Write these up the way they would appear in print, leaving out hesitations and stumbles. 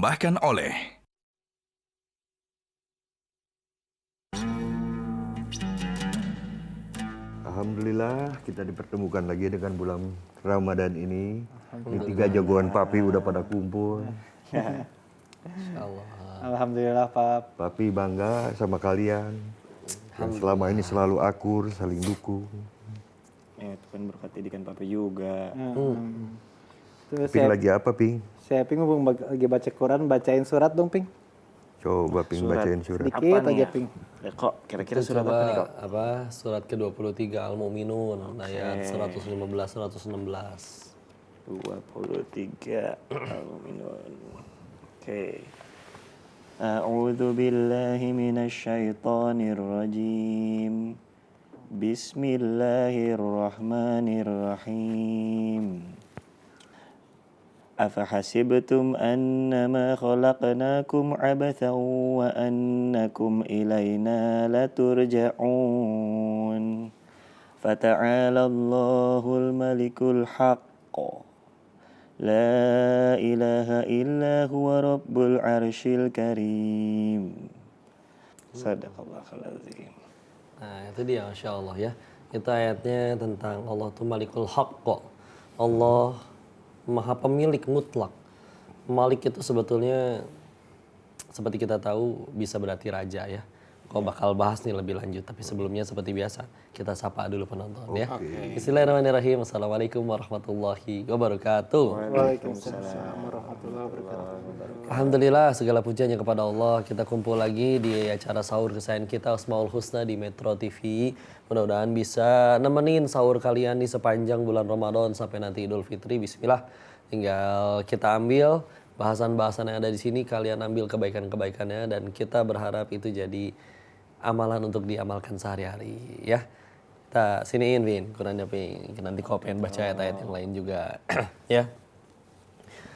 dipersembahkan oleh Alhamdulillah kita dipertemukan lagi dengan bulan Ramadan ini. Ini 3 jagoan papi udah pada kumpul. Alhamdulillah Pak. Papi bangga sama kalian. Yang selama ini selalu akur, saling dukung. Ya itu kan berkat didikan papi juga. Terus Ping lagi apa, Ping? saya Ping lagi baca Quran, bacain surat dong Ping. Coba Ping bacain surat. Sedikit Apa nih aja ya? Ping. Ya, kok kira-kira Itu surat coba apa nih kok? surat ke-23 Al-Mu'minun ayat 115 116. 23 Al-Mu'minun. Oke. A'udzu billahi minasyaitonir rajim. Bismillahirrahmanirrahim. أفحسبتم أنما خلقناكم عبثا وأنكم إلينا لترجعون فتعالى الله الملك الحق لا إله إلا هو رب العرش الكريم صدق الله العظيم. Nah itu dia Masya Allah ya. Itu ayatnya tentang Allah itu Malikul Haqq. Allah Maha Pemilik mutlak. Malik itu sebetulnya seperti kita tahu bisa berarti raja ya. Kau bakal bahas nih lebih lanjut. Tapi sebelumnya seperti biasa kita sapa dulu penonton ya. Bismillahirrahmanirrahim. Assalamualaikum warahmatullahi wabarakatuh. Waalaikumsalam warahmatullahi wabarakatuh. Alhamdulillah segala pujiannya kepada Allah. Kita kumpul lagi di acara sahur kesayangan kita Asmaul Husna di Metro TV. Mudah-mudahan bisa nemenin sahur kalian di sepanjang bulan Ramadan sampai nanti Idul Fitri. Bismillah. Tinggal kita ambil bahasan-bahasan yang ada di sini, kalian ambil kebaikan-kebaikannya dan kita berharap itu jadi amalan untuk diamalkan sehari-hari ya. Kita siniin Vin, Qurannya Ping. Nanti kau pengen baca ayat-ayat yang lain juga ya.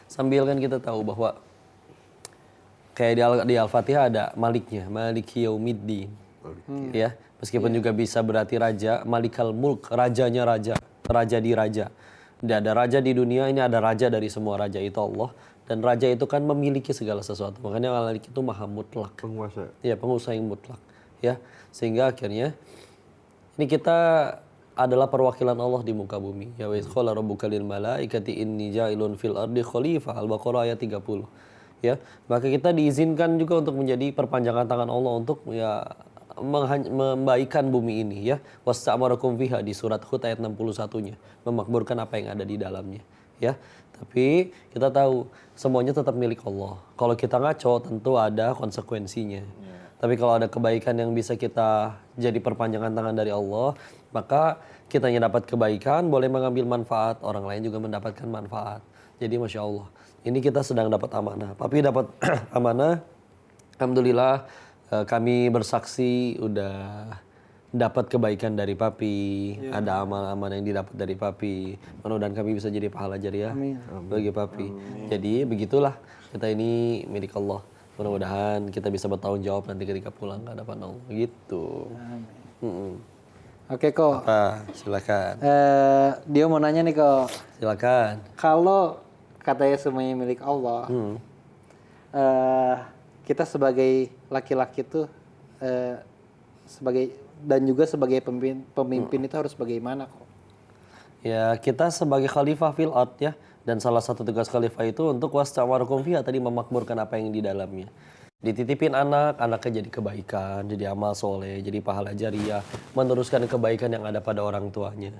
Sambil kan kita tahu bahwa kayak di Al-Fatihah ada maliknya, Maliki Yaumiddin. Ya, meskipun juga bisa berarti raja, Malikal Mulk, rajanya raja, raja di raja. Tidak ada raja di dunia, ini ada raja dari semua raja itu Allah. Dan raja itu kan memiliki segala sesuatu. Makanya Malik itu maha mutlak. Penguasa. Ya, penguasa yang mutlak. Ya, sehingga akhirnya ini kita adalah perwakilan Allah di muka bumi. Ya wa qala rabbuka lil malaikati inni ja'ilun fil ardi khalifah. Al-Baqarah ayat 30. Ya, maka kita diizinkan juga untuk menjadi perpanjangan tangan Allah untuk ya membaikan bumi ini ya. Wasta'marakum fiha di surat Hud ayat 61-nya, memakmurkan apa yang ada di dalamnya ya. Tapi kita tahu semuanya tetap milik Allah. Kalau kita ngaco tentu ada konsekuensinya. Tapi kalau ada kebaikan yang bisa kita jadi perpanjangan tangan dari Allah, maka kitanya dapat kebaikan, boleh mengambil manfaat, orang lain juga mendapatkan manfaat. Jadi Masya Allah, ini kita sedang dapat amanah. Papi dapat amanah, Alhamdulillah kami bersaksi udah dapat kebaikan dari Papi, ada amal-amal yang didapat dari Papi. Mudah-mudahan kami bisa jadi pahala jariah bagi Papi. Jadi begitulah, kita ini milik Allah. Mudah-mudahan kita bisa bertanggung jawab nanti ketika pulang ke hadapan Allah. Gitu. Oke kok. Apa? Silakan. Dia mau nanya nih kok. Silakan. Kalau katanya semuanya milik Allah, kita sebagai laki-laki itu sebagai dan juga sebagai pemimpin itu harus bagaimana kok? Ya, kita sebagai khalifah fil ard ya, dan salah satu tugas khalifah itu untuk wasta'marakum fiha, tadi memakmurkan apa yang di dalamnya. Dititipin anak, anaknya jadi kebaikan, jadi amal soleh, jadi pahala jariah, meneruskan kebaikan yang ada pada orang tuanya.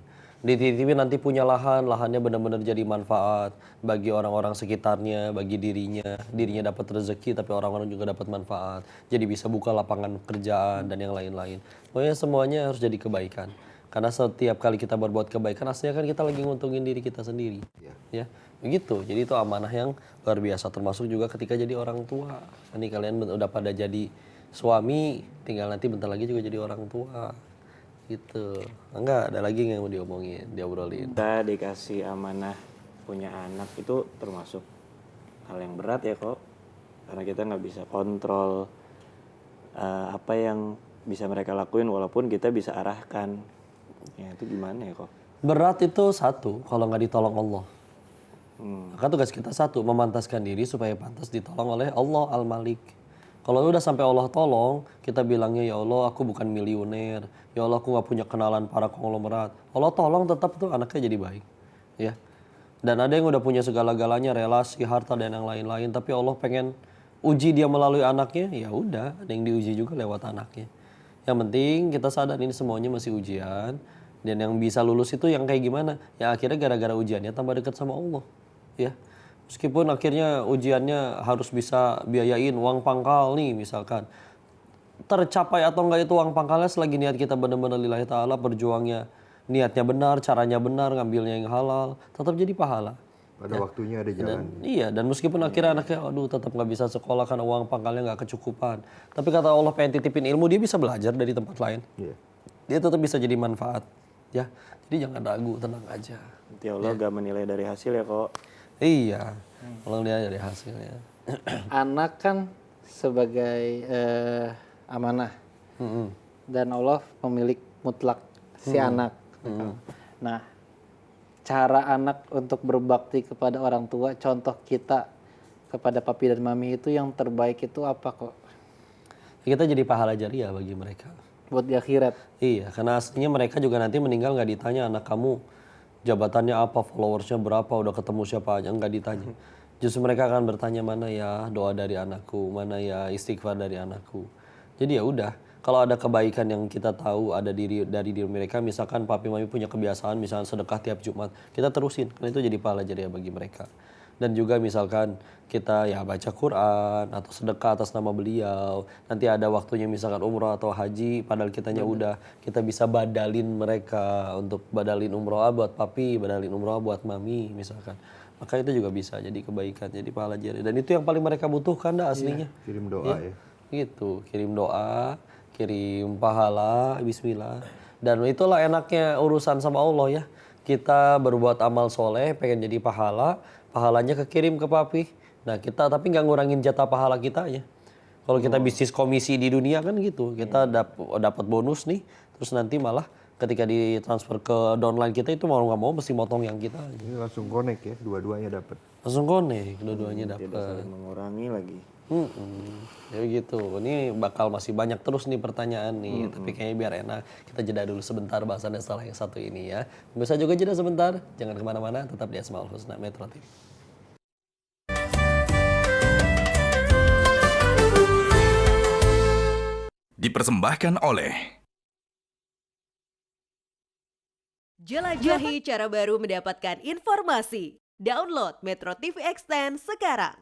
Dititipin nanti punya lahan, lahannya benar-benar jadi manfaat bagi orang-orang sekitarnya, bagi dirinya dapat rezeki tapi orang-orang juga dapat manfaat. Jadi bisa buka lapangan pekerjaan dan yang lain-lain. Pokoknya semuanya harus jadi kebaikan. Karena setiap kali kita berbuat kebaikan, aslinya kan kita lagi nguntungin diri kita sendiri. Ya, begitu. Jadi itu amanah yang luar biasa. Termasuk juga ketika jadi orang tua. Ini kalian udah pada jadi suami, tinggal nanti bentar lagi juga jadi orang tua. Gitu. Enggak, ada lagi yang mau diomongin, diobrolin. Kita dikasih amanah punya anak itu termasuk hal yang berat ya kok. Karena kita nggak bisa kontrol apa yang bisa mereka lakuin walaupun kita bisa arahkan. Ya itu gimana ya kok? Berat itu satu, kalau nggak ditolong Allah. Maka tugas kita satu, memantaskan diri supaya pantas ditolong oleh Allah Al-Malik. Kalau udah sampai Allah tolong, kita bilangnya ya Allah aku bukan miliuner, ya Allah aku nggak punya kenalan para konglomerat. Allah tolong tetap tuh anaknya jadi baik, ya. Dan ada yang udah punya segala-galanya, relasi, harta dan yang lain-lain, tapi Allah pengen uji dia melalui anaknya, ya udah, ada yang diuji juga lewat anaknya. Yang penting kita sadar ini semuanya masih ujian, dan yang bisa lulus itu yang kayak gimana? Ya akhirnya gara-gara ujiannya tambah dekat sama Allah, ya. Meskipun akhirnya ujiannya harus bisa biayain uang pangkal nih misalkan. Tercapai atau enggak itu uang pangkalnya selagi niat kita benar-benar lillahi ta'ala, berjuangnya niatnya benar, caranya benar, ngambilnya yang halal, tetap jadi pahala. Pada waktunya ada jalan. Iya, dan meskipun akhirnya anaknya aduh tetap nggak bisa sekolah karena uang pangkalnya nggak kecukupan. Tapi kata Allah pengen titipin ilmu, dia bisa belajar dari tempat lain. Iya. Dia tetap bisa jadi manfaat. Ya, jadi jangan ragu, tenang aja. Nanti Allah gak menilai dari hasil ya kok. Iya, kalau dia dari hasilnya. Anak kan sebagai amanah dan Allah pemilik mutlak si anak. Nah, cara anak untuk berbakti kepada orang tua, contoh kita kepada papi dan mami itu yang terbaik itu apa kok? Kita jadi pahala jariah bagi mereka. Buat di akhirat. Iya, karena aslinya mereka juga nanti meninggal nggak ditanya anak kamu jabatannya apa, followersnya berapa, udah ketemu siapa aja, nggak ditanya. Justru mereka akan bertanya mana ya doa dari anakku, mana ya istighfar dari anakku. Jadi ya udah, kalau ada kebaikan yang kita tahu ada dari diri mereka, misalkan papi mami punya kebiasaan misalkan sedekah tiap Jumat, kita terusin, karena itu jadi pahala jariah bagi mereka. Dan juga misalkan kita ya baca Quran atau sedekah atas nama beliau, nanti ada waktunya misalkan umroh atau haji, padahal kitanya udah, kita bisa badalin mereka untuk badalin umroh buat papi, badalin umroh buat mami misalkan. Maka itu juga bisa jadi kebaikan, jadi pahala jariah. Dan itu yang paling mereka butuhkan dah aslinya. Kirim doa ya. Gitu, kirim doa, kirim pahala, bismillah. Dan itulah enaknya urusan sama Allah ya. Kita berbuat amal soleh, pengen jadi pahala, pahalanya kekirim ke papi. Nah kita tapi nggak ngurangin jatah pahala kita ya. Kalau kita bisnis komisi di dunia kan gitu, kita dapat bonus nih, terus nanti malah ketika ditransfer ke downline kita itu mau nggak mau mesti motong yang kita. Ini langsung connect ya, dua-duanya dapat. Langsung connect, dua-duanya Tidak dapat. saling mengurangi lagi. Ya gitu. Ini bakal masih banyak terus nih pertanyaan nih. Tapi kayaknya biar enak, kita jeda dulu sebentar bahasannya setelah yang satu ini ya. Bisa juga jeda sebentar. Jangan kemana-mana, tetap di Asmaul Husna Metro TV. Dipersembahkan oleh Jelajahi cara baru mendapatkan informasi. Download Metro TV Extend sekarang.